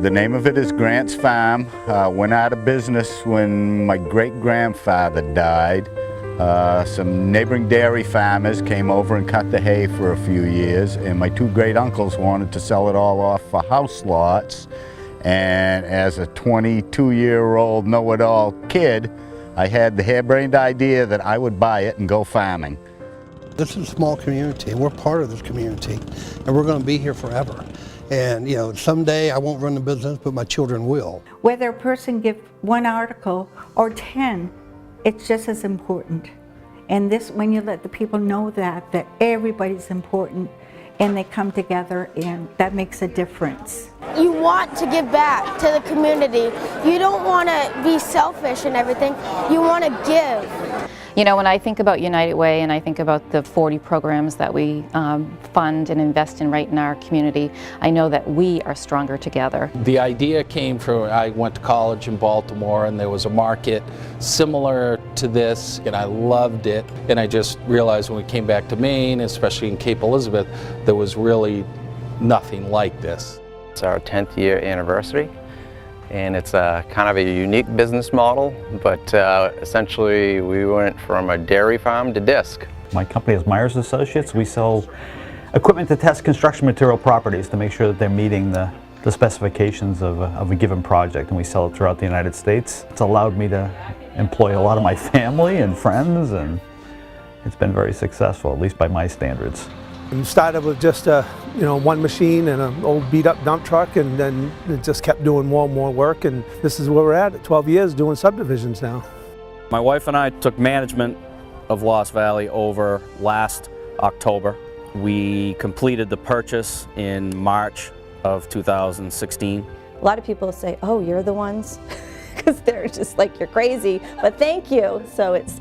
The name of it is Grant's Farm. Went out of business when my great-grandfather died. Some neighboring dairy farmers came over and cut the hay for a few years, and my two great-uncles wanted to sell it all off for house lots. And as a 22-year-old know-it-all kid, I had the harebrained idea that I would buy it and go farming. This is a small community, and we're part of this community, and we're going to be here forever. And, you know, someday I won't run the business, but my children will. Whether a person gives one article or 10, it's just as important. And this, when you let the people know that everybody's important, and they come together, and that makes a difference. You want to give back to the community. You don't want to be selfish and everything. You want to give. You know, when I think about United Way and I think about the 40 programs that we fund and invest in right in our community, I know that we are stronger together. The idea came from, I went to college in Baltimore and there was a market similar to this and I loved it. And I just realized when we came back to Maine, especially in Cape Elizabeth, there was really nothing like this. It's our 10th year anniversary. And it's a kind of a unique business model, but essentially we went from a dairy farm to disc. My company is Myers Associates. We sell equipment to test construction material properties to make sure that they're meeting the specifications of a given project, and we sell it throughout the United States. It's allowed me to employ a lot of my family and friends, and it's been very successful, at least by my standards. We started with just one machine and an old beat-up dump truck, and then it just kept doing more and more work, and this is where we're at 12 years doing subdivisions now. My wife and I took management of Lost Valley over last October. We completed the purchase in March of 2016. A lot of people say, oh, you're the ones? Because they're just like, you're crazy, but thank you. So it's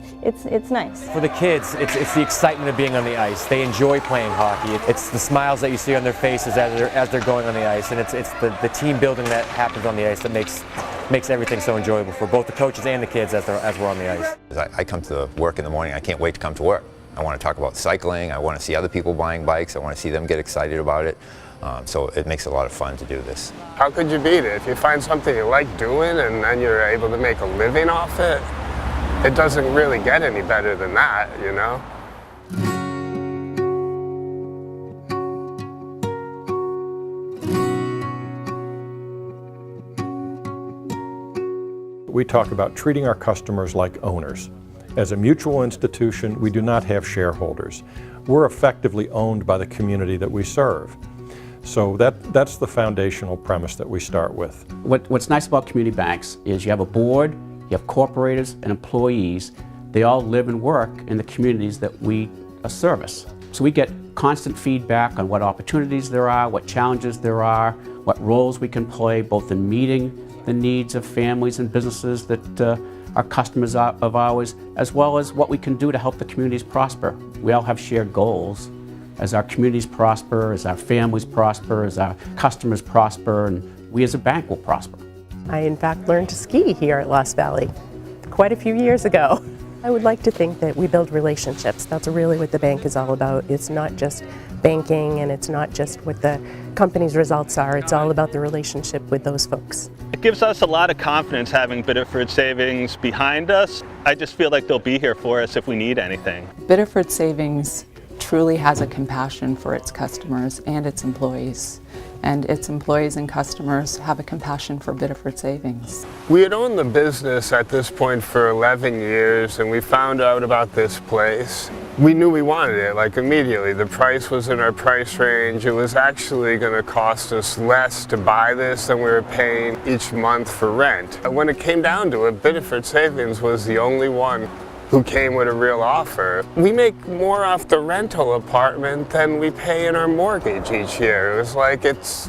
nice. For the kids, it's the excitement of being on the ice. They enjoy playing hockey. It's the smiles that you see on their faces as they're going on the ice, and it's the team building that happens on the ice that makes everything so enjoyable for both the coaches and the kids as we're on the ice. I come to work in the morning, I can't wait to come to work. I want to talk about cycling, I want to see other people buying bikes, I want to see them get excited about it. So it makes it a lot of fun to do this. How could you beat it? If you find something you like doing and then you're able to make a living off it, it doesn't really get any better than that, you know? We talk about treating our customers like owners. As a mutual institution, we do not have shareholders. We're effectively owned by the community that we serve. So that's the foundational premise that we start with. What's nice about community banks is you have a board, you have corporators and employees. They all live and work in the communities that we service. So we get constant feedback on what opportunities there are, what challenges there are, what roles we can play both in meeting the needs of families and businesses that are customers of ours, as well as what we can do to help the communities prosper. We all have shared goals. As our communities prosper, as our families prosper, as our customers prosper, and we as a bank will prosper. I in fact learned to ski here at Lost Valley quite a few years ago. I would like to think that we build relationships. That's really what the bank is all about. It's not just banking and it's not just what the company's results are. It's all about the relationship with those folks. It gives us a lot of confidence having Biddeford Savings behind us. I just feel like they'll be here for us if we need anything. Biddeford Savings truly has a compassion for its customers and its employees. And its employees and customers have a compassion for Biddeford Savings. We had owned the business at this point for 11 years and we found out about this place. We knew we wanted it, like immediately. The price was in our price range. It was actually going to cost us less to buy this than we were paying each month for rent. When it came down to it, Biddeford Savings was the only one who came with a real offer. We make more off the rental apartment than we pay in our mortgage each year. It was like, it's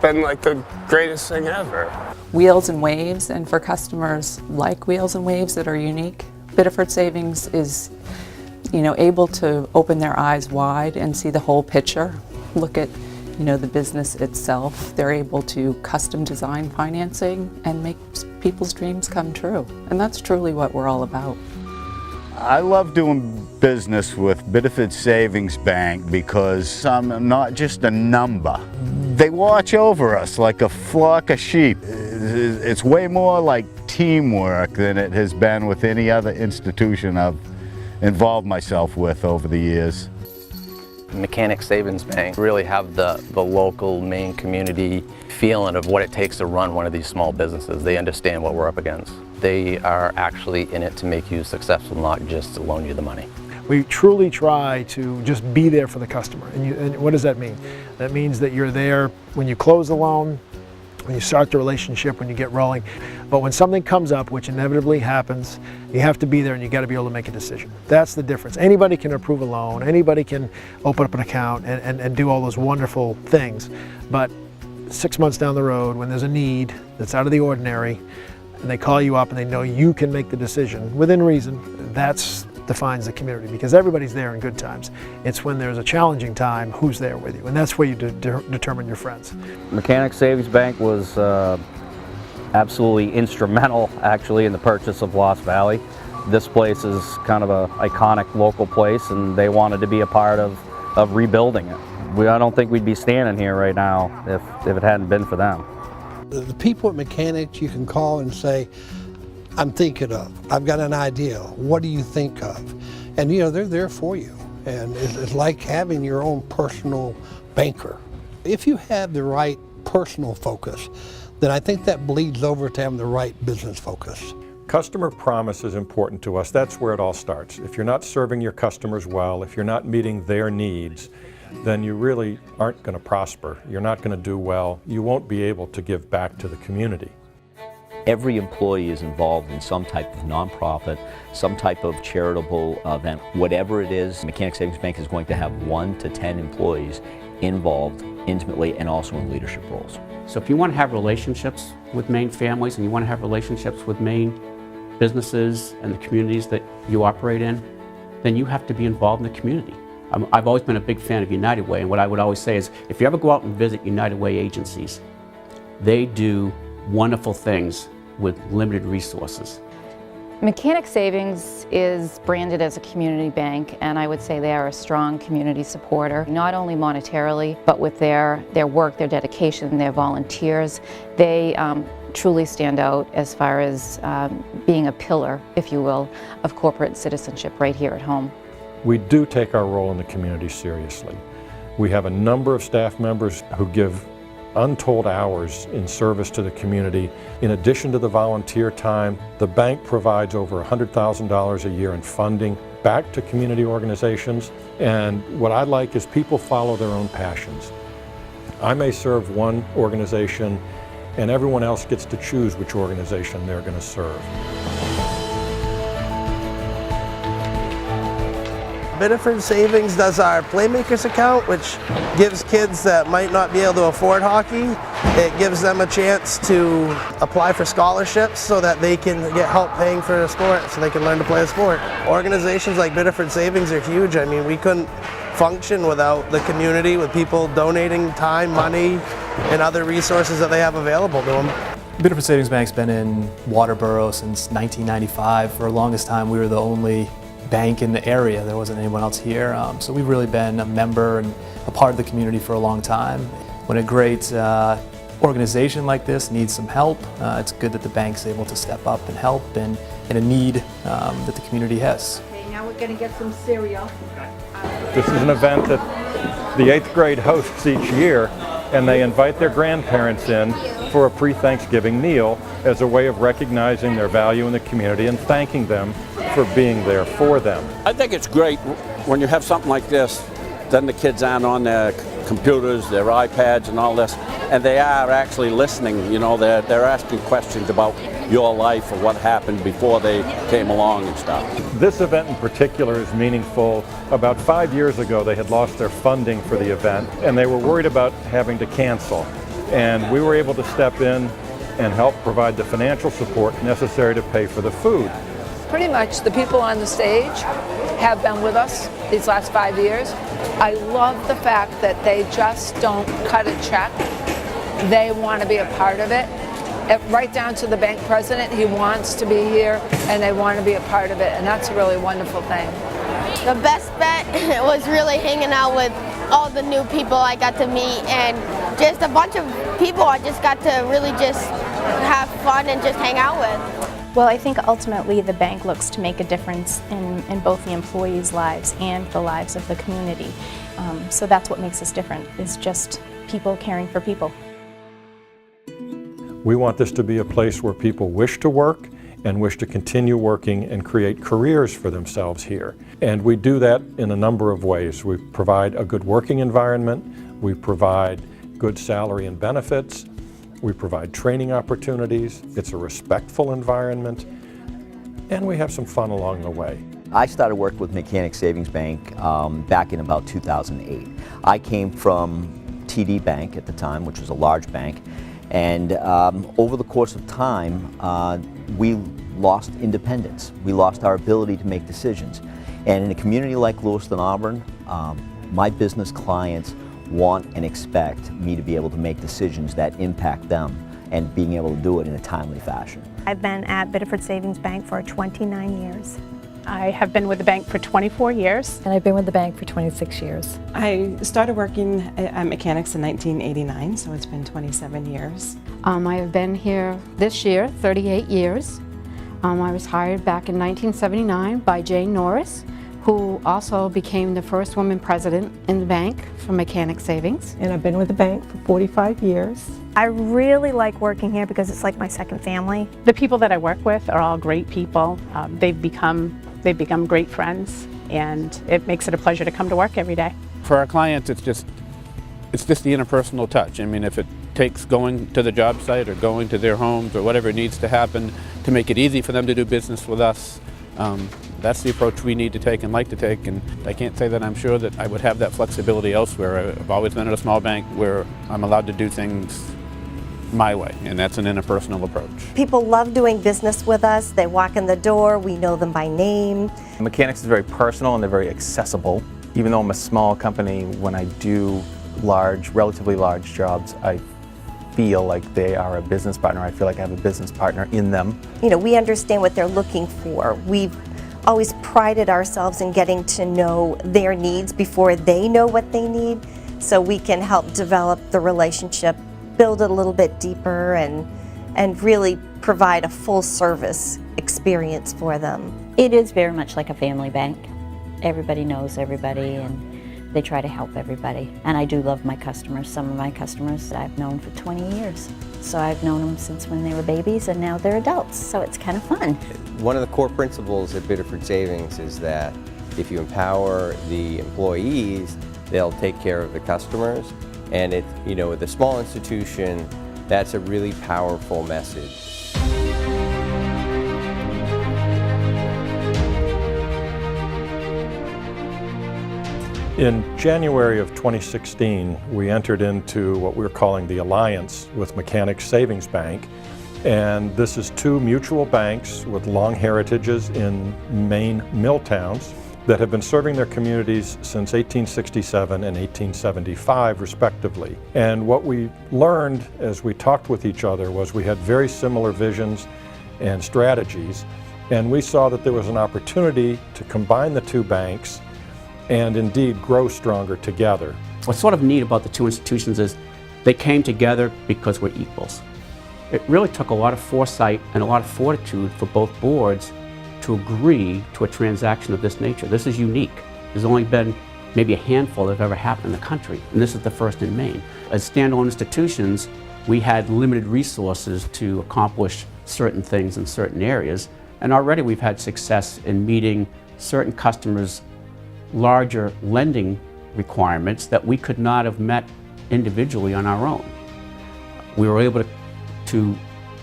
been like the greatest thing ever. Wheels and Waves, and for customers like Wheels and Waves that are unique, Biddeford Savings is, able to open their eyes wide and see the whole picture. Look at, the business itself. They're able to custom design financing and make people's dreams come true. And that's truly what we're all about. I love doing business with Biddeford Savings Bank because I'm not just a number. They watch over us like a flock of sheep. It's way more like teamwork than it has been with any other institution I've involved myself with over the years. Mechanic Savings Bank really have the local Maine community feeling of what it takes to run one of these small businesses. They understand what we're up against. They are actually in it to make you successful, not just to loan you the money. We truly try to just be there for the customer. And what does that mean? That means that you're there when you close the loan, when you start the relationship, when you get rolling. But when something comes up, which inevitably happens, you have to be there and you got to be able to make a decision. That's the difference. Anybody can approve a loan, anybody can open up an account and do all those wonderful things. But 6 months down the road, when there's a need that's out of the ordinary, and they call you up and they know you can make the decision within reason, that's defines the community, because everybody's there in good times. It's when there's a challenging time, who's there with you, and that's where you determine your friends. Mechanic Savings Bank was absolutely instrumental, actually, in the purchase of Lost Valley. This place is kind of an iconic local place, and they wanted to be a part of rebuilding it. I don't think we'd be standing here right now if it hadn't been for them. The people at Mechanics you can call and say, I'm thinking of, I've got an idea, what do you think of? And you know, they're there for you. And it's like having your own personal banker. If you have the right personal focus, then I think that bleeds over to having the right business focus. Customer promise is important to us. That's where it all starts. If you're not serving your customers well, if you're not meeting their needs, then you really aren't going to prosper. You're not going to do well. You won't be able to give back to the community. Every employee is involved in some type of nonprofit, some type of charitable event. Whatever it is, Mechanic Savings Bank is going to have 1 to 10 employees involved intimately and also in leadership roles. So if you want to have relationships with Maine families and you want to have relationships with Maine businesses and the communities that you operate in, then you have to be involved in the community. I've always been a big fan of United Way, and what I would always say is, if you ever go out and visit United Way agencies, they do wonderful things with limited resources. Mechanic Savings is branded as a community bank, and I would say they are a strong community supporter, not only monetarily, but with their work, their dedication, their volunteers. They truly stand out as far as being a pillar, if you will, of corporate citizenship right here at home. We do take our role in the community seriously. We have a number of staff members who give untold hours in service to the community. In addition to the volunteer time, the bank provides over $100,000 a year in funding back to community organizations. And what I like is people follow their own passions. I may serve one organization and everyone else gets to choose which organization they're going to serve. Biddeford Savings does our Playmakers account, which gives kids that might not be able to afford hockey, it gives them a chance to apply for scholarships so that they can get help paying for a sport, so they can learn to play a sport. Organizations like Biddeford Savings are huge. I mean, we couldn't function without the community, with people donating time, money, and other resources that they have available to them. Biddeford Savings Bank's been in Waterboro since 1995. For the longest time, we were the only bank in the area. There wasn't anyone else here. So we've really been a member and a part of the community for a long time. When a great organization like this needs some help, it's good that the bank's able to step up and help in a need that the community has. Okay, now we're going to get some cereal. This is an event that the 8th grade hosts each year, and they invite their grandparents in for a pre-Thanksgiving meal as a way of recognizing their value in the community and thanking them for being there for them. I think it's great when you have something like this, then the kids aren't on their computers, their iPads and all this, and they are actually listening. You know, they're asking questions about your life or what happened before they came along and stuff. This event in particular is meaningful. About 5 years ago, they had lost their funding for the event, and they were worried about having to cancel. And we were able to step in and help provide the financial support necessary to pay for the food. Pretty much the people on the stage have been with us these last 5 years. I love the fact that they just don't cut a check. They want to be a part of it. Right down to the bank president, he wants to be here and they want to be a part of it, and that's a really wonderful thing. The best bet was really hanging out with all the new people I got to meet and just a bunch of people I just got to really just have fun and just hang out with. Well, I think ultimately the bank looks to make a difference in both the employees' lives and the lives of the community. So that's what makes us different, is just people caring for people. We want this to be a place where people wish to work and wish to continue working and create careers for themselves here. And we do that in a number of ways. We provide a good working environment, we provide good salary and benefits, we provide training opportunities, it's a respectful environment, and we have some fun along the way. I started working with Mechanic Savings Bank back in about 2008. I came from TD Bank at the time, which was a large bank, and over the course of time, we lost independence. We lost our ability to make decisions. And in a community like Lewiston, Auburn, my business clients want and expect me to be able to make decisions that impact them and being able to do it in a timely fashion. I've been at Biddeford Savings Bank for 29 years. I have been with the bank for 24 years. And I've been with the bank for 26 years. I started working at Mechanics in 1989, so it's been 27 years. I have been here this year, 38 years. I was hired back in 1979 by Jane Norris, who also became the first woman president in the bank for Mechanic Savings. And I've been with the bank for 45 years. I really like working here because it's like my second family. The people that I work with are all great people. They've become great friends, and it makes it a pleasure to come to work every day. For our clients, it's just the interpersonal touch. I mean, if it takes going to the job site or going to their homes or whatever needs to happen to make it easy for them to do business with us, that's the approach we need to take and like to take. And I can't say that I'm sure that I would have that flexibility elsewhere. I've always been at a small bank where I'm allowed to do things my way, and that's an interpersonal approach. People love doing business with us. They walk in the door, we know them by name. Mechanics is very personal and they're very accessible. Even though I'm a small company, when I do relatively large jobs, I feel like they are a business partner. I feel like I have a business partner in them. You know, we understand what they're looking for. We've always prided ourselves in getting to know their needs before they know what they need, so we can help develop the relationship, build it a little bit deeper, and really provide a full service experience for them. It is very much like a family bank. Everybody knows everybody and they try to help everybody. And I do love my customers. Some of my customers I've known for 20 years. So I've known them since when they were babies and now they're adults, so it's kind of fun. One of the core principles at Biddeford Savings is that if you empower the employees, they'll take care of the customers. And with a small institution, that's a really powerful message. In January of 2016, we entered into what we're calling the Alliance with Mechanic Savings Bank. And this is two mutual banks with long heritages in Maine mill towns that have been serving their communities since 1867 and 1875, respectively. And what we learned as we talked with each other was we had very similar visions and strategies, and we saw that there was an opportunity to combine the two banks and indeed grow stronger together. What's sort of neat about the two institutions is they came together because we're equals. It really took a lot of foresight and a lot of fortitude for both boards to agree to a transaction of this nature. This is unique. There's only been maybe a handful that have ever happened in the country, and this is the first in Maine. As standalone institutions, we had limited resources to accomplish certain things in certain areas, and already we've had success in meeting certain customers' larger lending requirements that we could not have met individually on our own. We were able to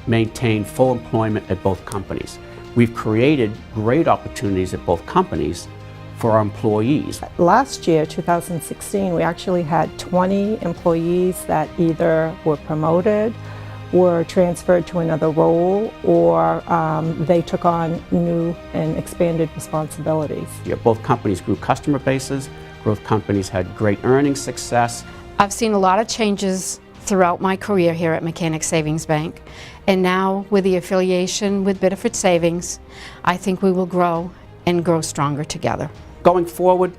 maintain full employment at both companies. We've created great opportunities at both companies for our employees. Last year, 2016, we actually had 20 employees that either were promoted, were transferred to another role, or they took on new and expanded responsibilities. Both companies grew customer bases, both companies had great earnings success. I've seen a lot of changes throughout my career here at Mechanic Savings Bank, and now with the affiliation with Biddeford Savings, I think we will grow and grow stronger together. Going forward,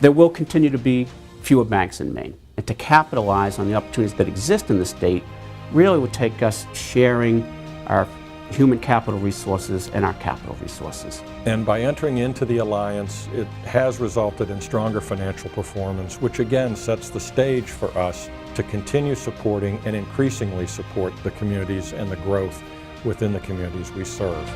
there will continue to be fewer banks in Maine. And to capitalize on the opportunities that exist in the state really would take us sharing our human capital resources and our capital resources. And by entering into the alliance, it has resulted in stronger financial performance, which again sets the stage for us to continue supporting and increasingly support the communities and the growth within the communities we serve.